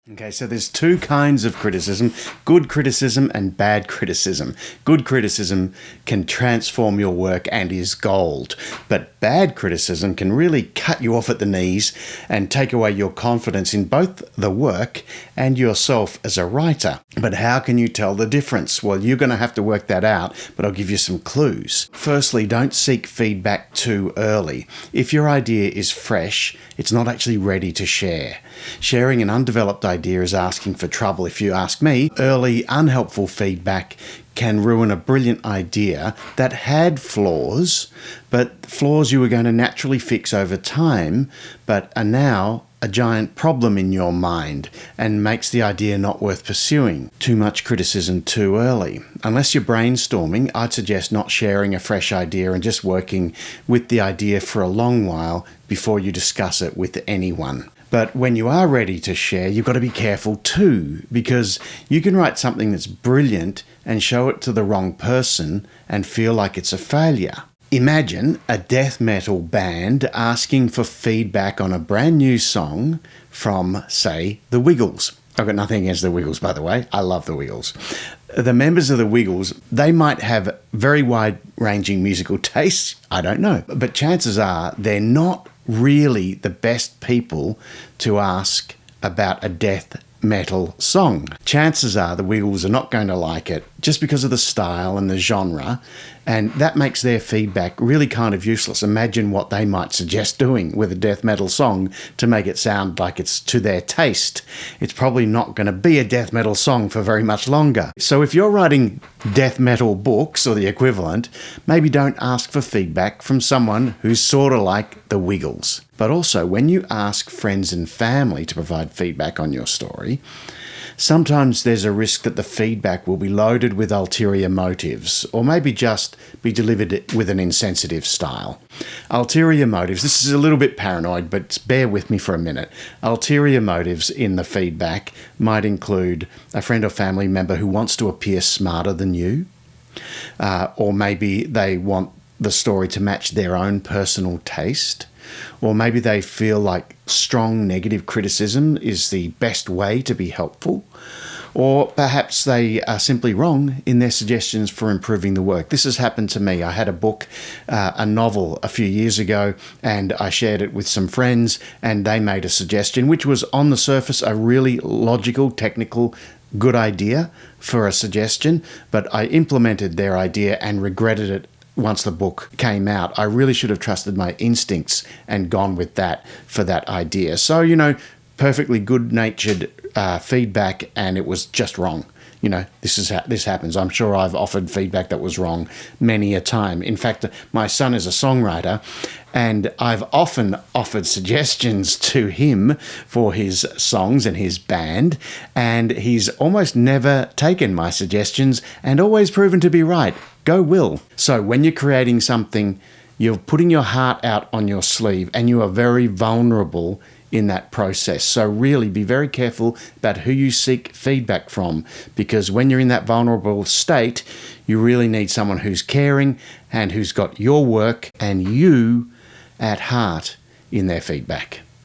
Okay, so there's two kinds of criticism, good criticism and bad criticism. Good criticism can transform your work and is gold, but bad criticism can really cut you off at the knees and take away your confidence in both the work and yourself as a writer. But how can you tell the difference? Well, you're going to have to work that out, but I'll give you some clues. Firstly, don't seek feedback too early. If your idea is fresh, it's not actually ready to share. Sharing an undeveloped idea is asking for trouble, if you ask me. Early, unhelpful feedback can ruin a brilliant idea that had flaws, but flaws you were going to naturally fix over time, but are now a giant problem in your mind and makes the idea not worth pursuing. Too much criticism too early. Unless you're brainstorming, I'd suggest not sharing a fresh idea and just working with the idea for a long while before you discuss it with anyone. But when you are ready to share, you've got to be careful too, because you can write something that's brilliant and show it to the wrong person and feel like it's a failure. Imagine a death metal band asking for feedback on a brand new song from, say, The Wiggles. I've got nothing against The Wiggles, by the way. I love The Wiggles. The members of The Wiggles, they might have very wide-ranging musical tastes. I don't know. But chances are they're not really the best people to ask about a death metal song. Chances are the Wiggles are not going to like it just because of the style and the genre, and that makes their feedback really kind of useless. Imagine what they might suggest doing with a death metal song to make it sound like it's to their taste. It's probably not going to be a death metal song for very much longer. So if you're writing death metal books or the equivalent, maybe don't ask for feedback from someone who's sort of like the Wiggles. But also, when you ask friends and family to provide feedback on your story, sometimes there's a risk that the feedback will be loaded with ulterior motives, or maybe just be delivered with an insensitive style. Ulterior motives, this is a little bit paranoid, but bear with me for a minute. Ulterior motives in the feedback might include a friend or family member who wants to appear smarter than you, or maybe they want the story to match their own personal taste. Or maybe they feel like strong negative criticism is the best way to be helpful. Or perhaps they are simply wrong in their suggestions for improving the work. This has happened to me. I had a book, a novel a few years ago, and I shared it with some friends, and they made a suggestion, which was on the surface a really logical, technical, good idea for a suggestion, but I implemented their idea and regretted it once the book came out. I really should have trusted my instincts and gone with that for that idea. So, perfectly good-natured feedback, and it was just wrong. This happens. I'm sure I've offered feedback that was wrong many a time. In fact, my son is a songwriter, and I've often offered suggestions to him for his songs and his band, and he's almost never taken my suggestions and always proven to be right. Go Will. So when you're creating something, you're putting your heart out on your sleeve, and you are very vulnerable in that process. So really be very careful about who you seek feedback from, because when you're in that vulnerable state, you really need someone who's caring and who's got your work and you at heart in their feedback.